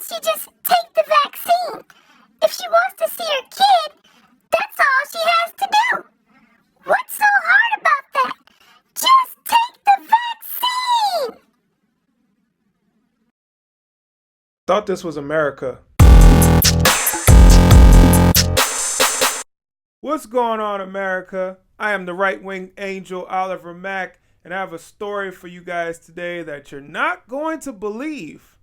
she just take the vaccine? If she wants to see her kid, that's all she has to do. What's so hard about that? Just take the vaccine! Thought this was America. What's going on, America? I am the right-wing angel, Oliver Mack, and I have a story for you guys today that you're not going to believe.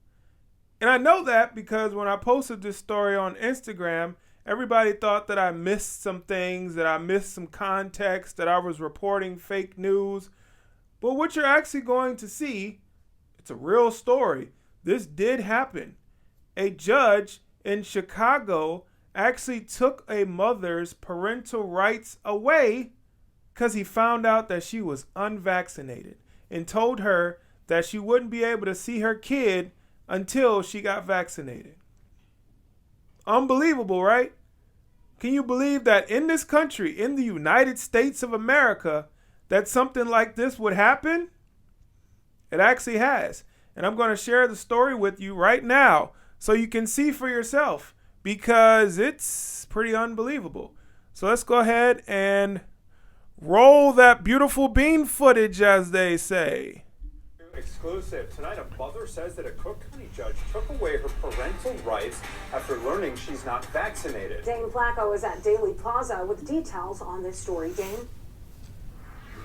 And I know that because when I posted this story on Instagram, everybody thought that I missed some things, that I missed some context, that I was reporting fake news. But what you're actually going to see, it's a real story. This did happen. A judge in Chicago actually took a mother's parental rights away because he found out that she was unvaccinated and told her that she wouldn't be able to see her kid until she got vaccinated. Unbelievable, right? Can you believe that in this country, in the United States of America, that something like this would happen? It actually has. And I'm going to share the story with you right now so you can see for yourself because it's pretty unbelievable. So let's go ahead and roll that beautiful bean footage, as they say. Exclusive. Tonight, a mother says that a Cook County judge took away her parental rights after learning she's not vaccinated. Dane Flacco is at Daily Plaza with details on this story. Dane?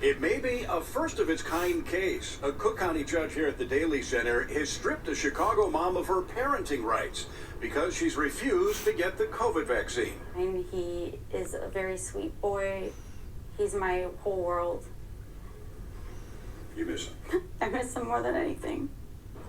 It may be a first-of-its-kind case. A Cook County judge here at the Daily Center has stripped a Chicago mom of her parenting rights because she's refused to get the COVID vaccine. And he is a very sweet boy. He's my whole world. You miss him? I miss him more than anything.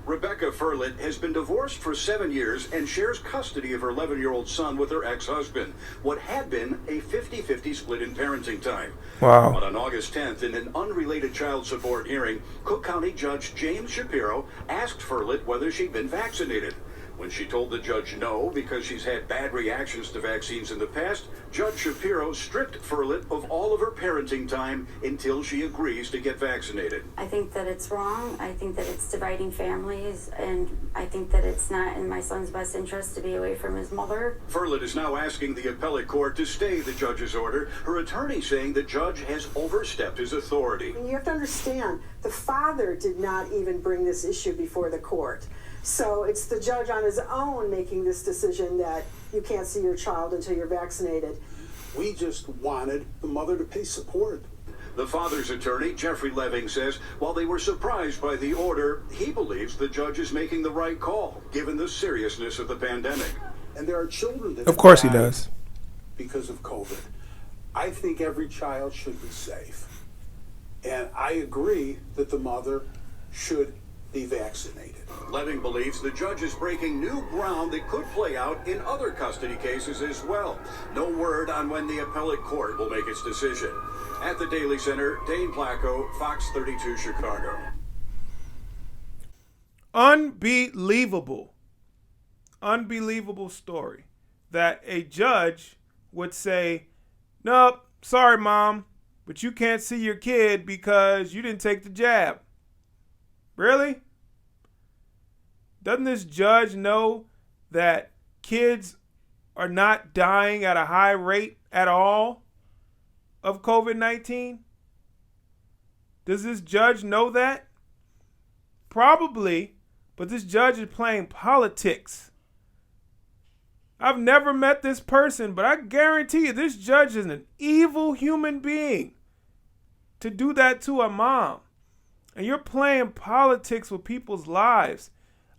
Rebecca Furlet has been divorced for 7 years and shares custody of her 11-year-old son with her ex-husband. What had been a 50-50 split in parenting time. Wow. But on August 10th, in an unrelated child support hearing, Cook County Judge James Shapiro asked Furlet whether she'd been vaccinated. When she told the judge no because she's had bad reactions to vaccines in the past, Judge Shapiro stripped Furlet of all of her parenting time until she agrees to get vaccinated. I think that it's wrong. I think that it's dividing families, and I think that it's not in my son's best interest to be away from his mother. Furlet is now asking the appellate court to stay the judge's order, her attorney saying the judge has overstepped his authority. You have to understand, the father did not even bring this issue before the court. So it's the judge on his own making this decision that you can't see your child until you're vaccinated. We just wanted the mother to pay support. The father's attorney, Jeffrey Leving, says while they were surprised by the order, he believes the judge is making the right call, given the seriousness of the pandemic. And there are children that Of course he died does. because of COVID. I think every child should be safe. And I agree that the mother should be vaccinated. Leving believes the judge is breaking new ground that could play out in other custody cases as well. No word on when the appellate court will make its decision. At the Daily Center, Dane Flacco, Fox 32 Chicago. Unbelievable story that a judge would say, nope, sorry, mom, but you can't see your kid because you didn't take the jab. Really? Doesn't this judge know that kids are not dying at a high rate at all of COVID-19? Does this judge know that? Probably, but this judge is playing politics. I've never met this person, but I guarantee you this judge is an evil human being to do that to a mom. And you're playing politics with people's lives.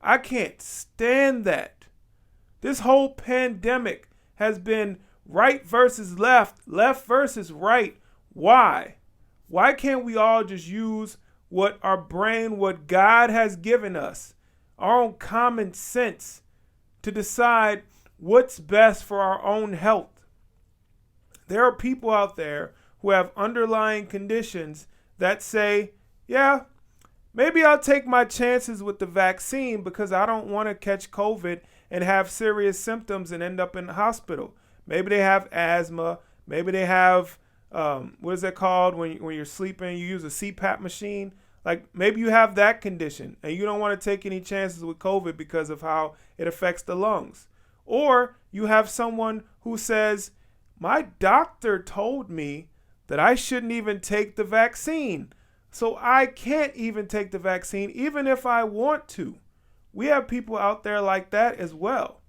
I can't stand that. This whole pandemic has been right versus left, left versus right. Why? Why can't we all just use what our brain, what God has given us, our own common sense to decide what's best for our own health? There are people out there who have underlying conditions that say, yeah, maybe I'll take my chances with the vaccine because I don't want to catch COVID and have serious symptoms and end up in the hospital. Maybe they have asthma. Maybe they have, what is that called when you're sleeping? You use a CPAP machine. Like maybe you have that condition and you don't want to take any chances with COVID because of how it affects the lungs. Or you have someone who says, my doctor told me that I shouldn't even take the vaccine. So I can't even take the vaccine even if I want to. We have people out there like that as well.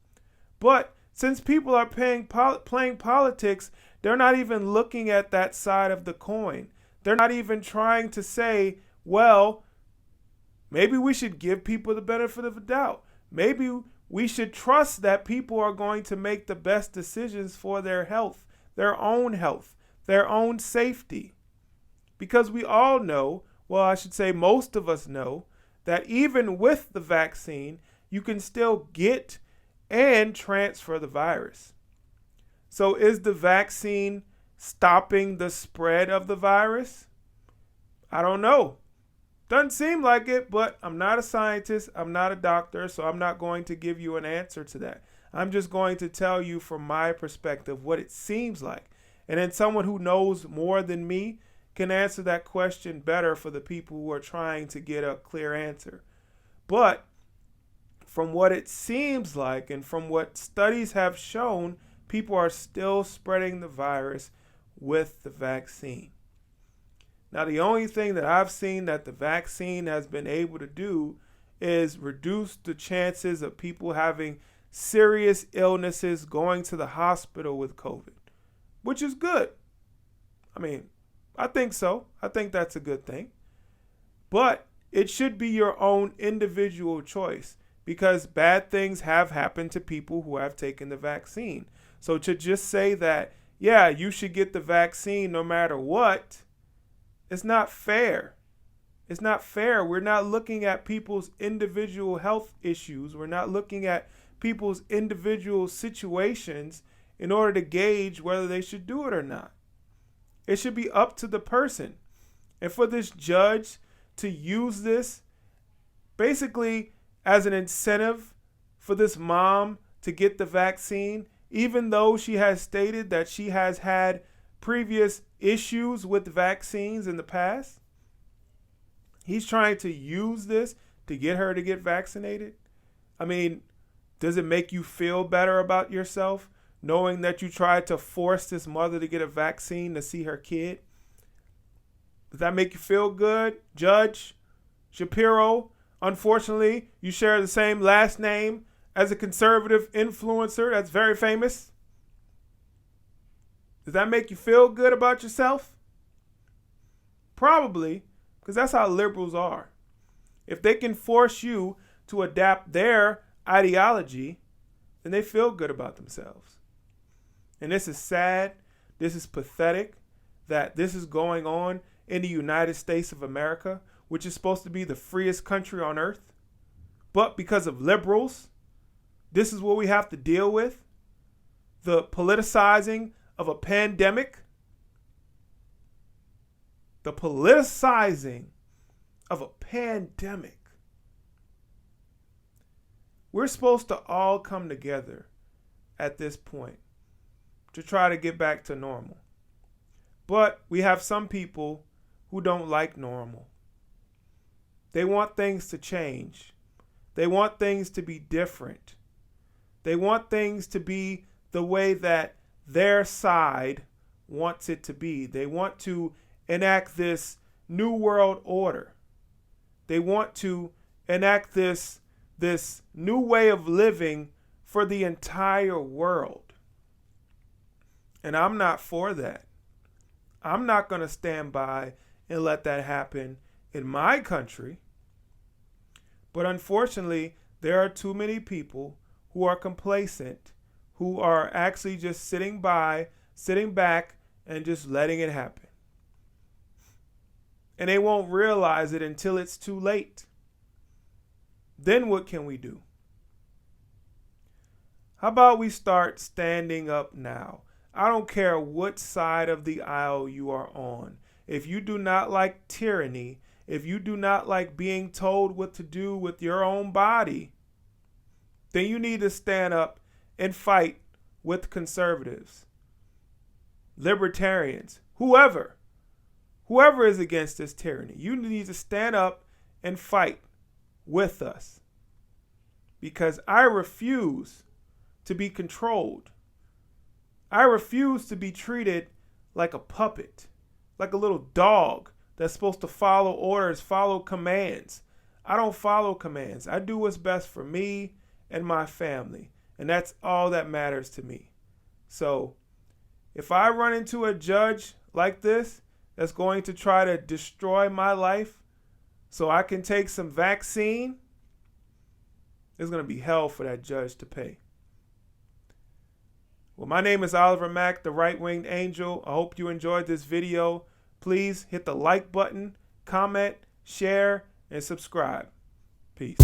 But since people are playing politics, they're not even looking at that side of the coin. They're not even trying to say, well, maybe we should give people the benefit of the doubt. Maybe we should trust that people are going to make the best decisions for their health, their own safety. Because we all know, well, I should say most of us know, that even with the vaccine, you can still get and transfer the virus. So is the vaccine stopping the spread of the virus? I don't know. Doesn't seem like it, but I'm not a scientist. I'm not a doctor, so I'm not going to give you an answer to that. I'm just going to tell you from my perspective what it seems like. And then someone who knows more than me can answer that question better for the people who are trying to get a clear answer. But from what it seems like and from what studies have shown, people are still spreading the virus with the vaccine. Now, the only thing that I've seen that the vaccine has been able to do is reduce the chances of people having serious illnesses going to the hospital with COVID, which is good. I mean, I think so. I think that's a good thing. But it should be your own individual choice because bad things have happened to people who have taken the vaccine. So to just say that, yeah, you should get the vaccine no matter what, it's not fair. It's not fair. We're not looking at people's individual health issues. We're not looking at people's individual situations in order to gauge whether they should do it or not. It should be up to the person. And for this judge to use this basically as an incentive for this mom to get the vaccine, even though she has stated that she has had previous issues with vaccines in the past, he's trying to use this to get her to get vaccinated. I mean, does it make you feel better about yourself knowing that you tried to force this mother to get a vaccine to see her kid? Does that make you feel good, Judge Shapiro? Unfortunately, you share the same last name as a conservative influencer that's very famous. Does that make you feel good about yourself? Probably, because that's how liberals are. If they can force you to adapt their ideology, then they feel good about themselves. And this is sad. This is pathetic that this is going on in the United States of America, which is supposed to be the freest country on earth. But because of liberals, this is what we have to deal with. The politicizing of a pandemic. The politicizing of a pandemic. We're supposed to all come together at this point to try to get back to normal. But we have some people who don't like normal. They want things to change. They want things to be different. They want things to be the way that their side wants it to be. They want to enact this new world order. They want to enact this new way of living for the entire world. And I'm not for that. I'm not going to stand by and let that happen in my country. But unfortunately, there are too many people who are complacent, who are actually just sitting back, and just letting it happen. And they won't realize it until it's too late. Then what can we do? How about we start standing up now? I don't care what side of the aisle you are on. If you do not like tyranny, if you do not like being told what to do with your own body, then you need to stand up and fight with conservatives, libertarians, whoever. whoever is against this tyranny, you need to stand up and fight with us. Because I refuse to be controlled. I refuse to be treated like a puppet, like a little dog that's supposed to follow orders, follow commands. I don't follow commands. I do what's best for me and my family. And that's all that matters to me. So if I run into a judge like this that's going to try to destroy my life so I can take some vaccine, it's going to be hell for that judge to pay. Well, my name is Oliver Mack, the Right-Winged Angel. I hope you enjoyed this video. Please hit the like button, comment, share, and subscribe. Peace.